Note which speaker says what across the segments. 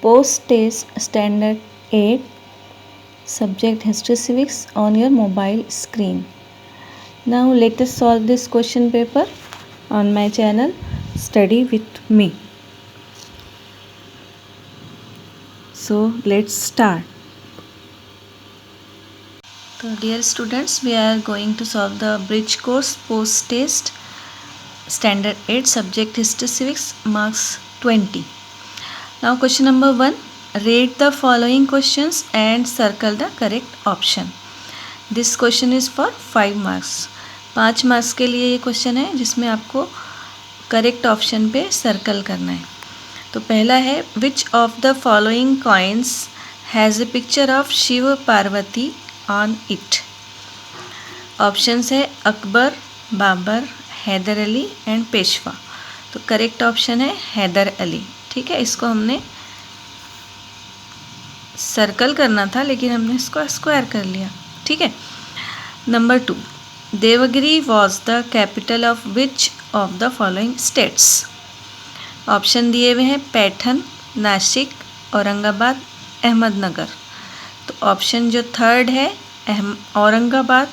Speaker 1: post test standard 8 subject history civics on your mobile screen. Now let us solve this question paper on my channel Study with me. So let's start. So dear students, we are going to solve the bridge course post test standard 8 subject history civics marks 20. Now question number 1, read the following questions and circle the correct option. This question is for 5 marks. 5 marks के लिए ये question है जिसमें आपको correct option पे circle करना है. तो पहला है, which of the following coins has a picture of Shiv Parvati on it. Options है अकबर, बाबर, हैदर अली एंड पेशवा. तो करेक्ट ऑप्शन है हैदर अली. ठीक है, इसको हमने सर्कल करना था लेकिन हमने इसको स्क्वायर कर लिया. ठीक है. Number 2, Devagiri was the capital of which of the following states. Option दिए हुए हैं पैठन, नासिक, औरंगाबाद, अहमदनगर. तो ऑप्शन जो थर्ड है औरंगाबाद,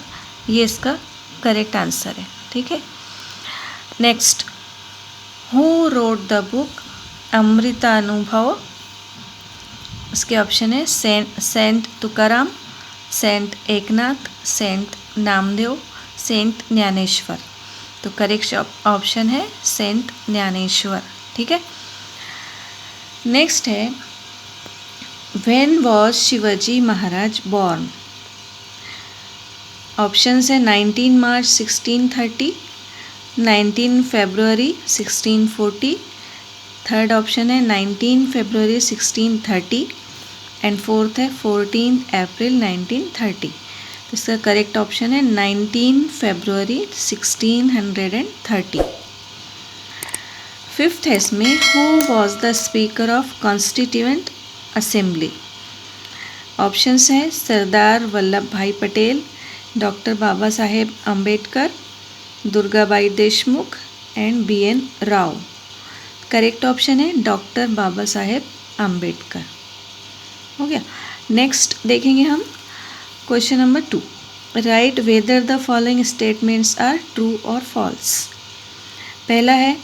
Speaker 1: ये इसका करेक्ट आंसर है. ठीक है. Next, who wrote the book Amritanubhav. इसके ऑप्शन है saint Tukaram, saint Eknath, saint Namdev, saint Dnyaneshwar. तो करेक्ट ऑप्शन है सेंट ज्ञानेश्वर. ठीक है. नेक्स्ट है, when was Shivaji Maharaj born. Options है 19 मार्च 1630, 19 फरवरी 1640, थर्ड ऑप्शन है 19 फरवरी 1630 एंड फोर्थ है 14 अप्रैल 1930. तो इसका करेक्ट ऑप्शन है 19 फरवरी 1630. फिफ्थ है इसमें, who was the speaker of constituent assembly. Options हैं Sardar Vallabh Bhai Patel, doctor Baba Saheb Ambedkar, Durgabai Deshmukh and BN Rao. Correct option है डॉक्टर बाबा साहेब अम्बेडकर. हो गया. नेक्स्ट देखेंगे हम question number 2, write whether the following statements are true और फॉल्स. पहला है,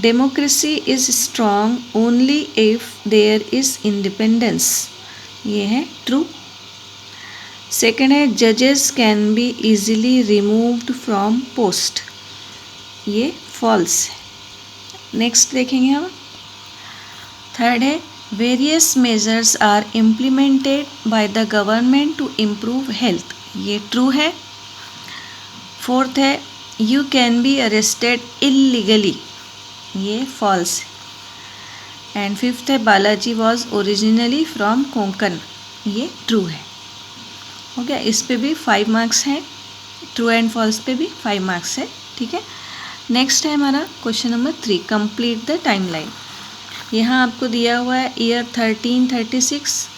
Speaker 1: democracy is strong only if there is independence. ये है ट्रू. सेकेंड है, जजेस can be easily removed from post. ये फॉल्स है. नेक्स्ट देखेंगे हम. थर्ड है, various measures are implemented by the government to improve health. ये ट्रू है. फोर्थ है, you can be arrested illegally. ये फॉल्स है. एंड फिफ्थ है, Balaji was originally from Konkan. ये ट्रू है. हो गया. इस पे भी 5 मार्क्स हैं. ट्रू एंड फॉल्स पे भी 5 मार्क्स है. ठीक है. नेक्स्ट है हमारा question number 3, complete the timeline. यहाँ आपको दिया हुआ है year 1336,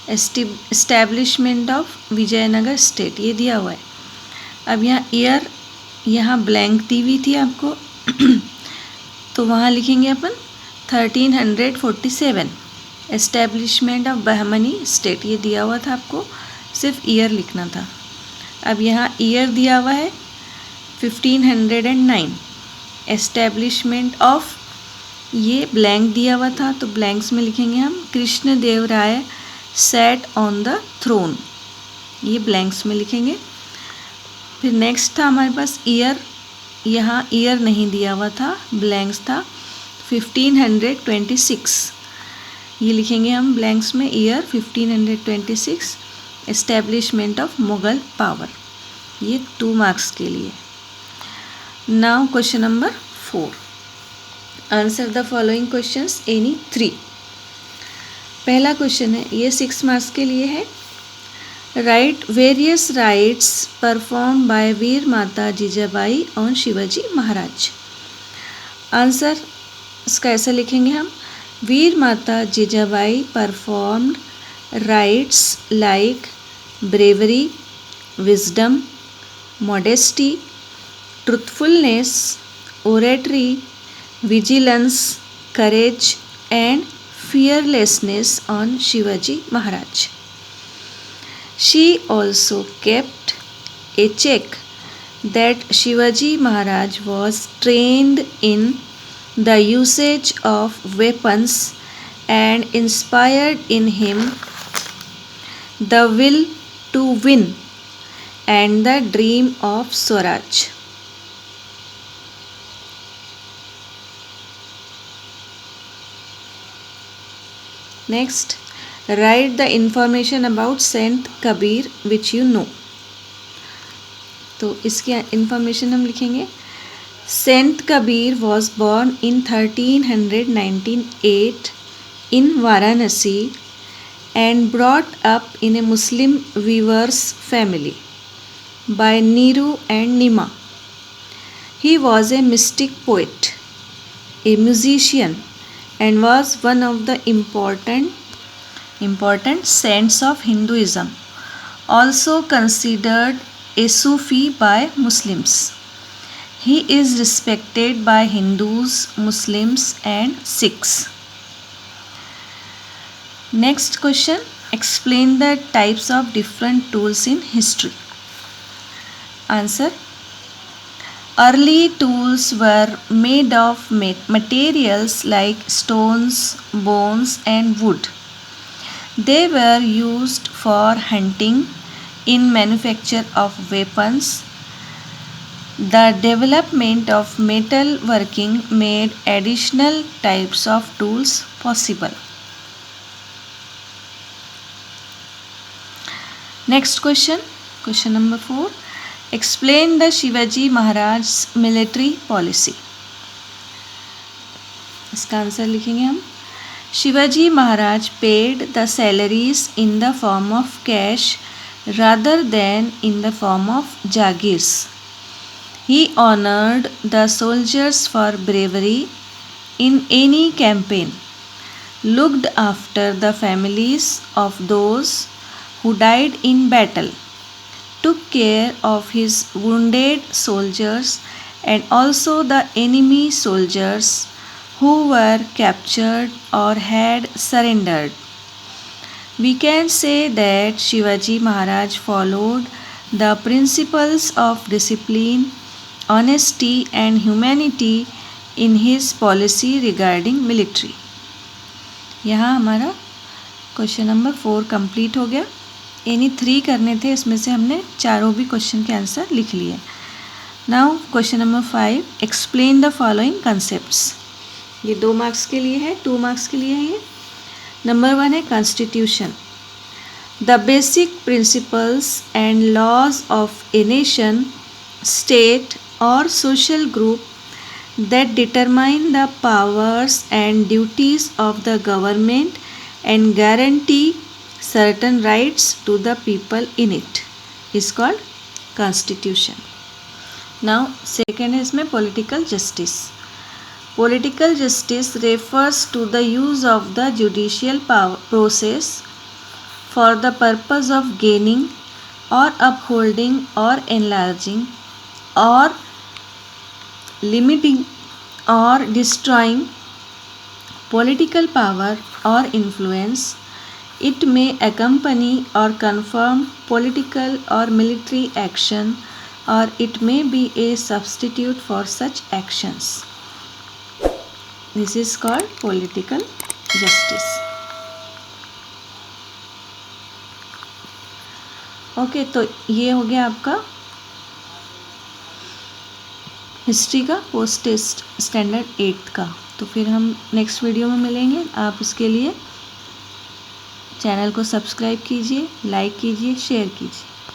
Speaker 1: establishment of Vijayanagar state, ये दिया हुआ है. अब यहाँ ईयर यहाँ ब्लैंक दी हुई थी आपको तो वहाँ लिखेंगे अपन 1347. एस्टैब्लिशमेंट ऑफ बहमनी स्टेट ये दिया हुआ था आपको, सिर्फ ईयर लिखना था. अब यहाँ ईयर दिया हुआ है 1509. एस्टैब्लिशमेंट ऑफ ये ब्लैंक दिया हुआ था तो ब्लैंक्स में लिखेंगे हम कृष्ण देव राय सैट ऑन द थ्रोन. ये ब्लैंक्स में लिखेंगे. फिर नेक्स्ट था हमारे पास ईयर. यहाँ ईयर नहीं दिया हुआ था, ब्लैंक्स था 1526. ये लिखेंगे हम ब्लैंक्स में year 1526. Establishment of Mughal power, ये 2 मार्क्स के लिए. Now question number 4, answer the following questions any 3. पहला क्वेश्चन है, ये 6 मार्क्स के लिए है. Write various rites perform by Veer Mata Jijabai on Shivaji Maharaj. Answer इसका ऐसा लिखेंगे हम, Veer Mata Jijabai performed rites like bravery, wisdom, modesty, truthfulness, oratory, vigilance, courage and fearlessness on Shivaji Maharaj. She also kept a check that Shivaji Maharaj was trained in the usage of weapons and inspired in him the will to win and the dream of Swaraj. Next, write the information about Saint Kabir which you know. तो इसकी information हम लिखेंगे. Saint Kabir was born in 1398 in Varanasi and brought up in a Muslim weaver's family by Niru and Nima. He was a mystic poet, a musician, and was one of the important saints of Hinduism, also considered a Sufi by Muslims. He is respected by Hindus, Muslims, and Sikhs. Next question. Explain the types of different tools in history. Answer. Early tools were made of materials like stones, bones, and wood. They were used for hunting, in manufacture of weapons. The development of metal working made additional types of tools possible. Next question. Question number 4. Explain the Shivaji Maharaj's military policy. इसका answer लिखेंगे हम. Shivaji Maharaj paid the salaries in the form of cash rather than in the form of jagirs. He honored the soldiers for bravery in any campaign, looked after the families of those who died in battle, took care of his wounded soldiers and also the enemy soldiers who were captured or had surrendered. We can say that Shivaji Maharaj followed the principles of discipline, honesty and humanity in his policy regarding military. यहाँ हमारा question number 4 complete हो गया. यानी 3 करने थे, इसमें से हमने चारों भी क्वेश्चन के आंसर लिख लिए. Now question number 5. Explain the following concepts. ये 2 मार्क्स के लिए है, 2 मार्क्स के लिए है ये. नंबर 1 है constitution. The basic principles and laws of a nation, state or social group that determine the powers and duties of the government and guarantee certain rights to the people in it is called constitution. Now second is में political justice. Political justice refers to the use of the judicial process for the purpose of gaining or upholding or enlarging or limiting or destroying political power or influence. It may accompany or confirm political or military action, or it may be a substitute for such actions. This is called political justice. Okay, तो ये हो गया आपका history का post test standard 8 का. तो फिर हम नेक्स्ट वीडियो में मिलेंगे. आप इसके लिए चैनल को सब्सक्राइब कीजिए, लाइक कीजिए, शेयर कीजिए.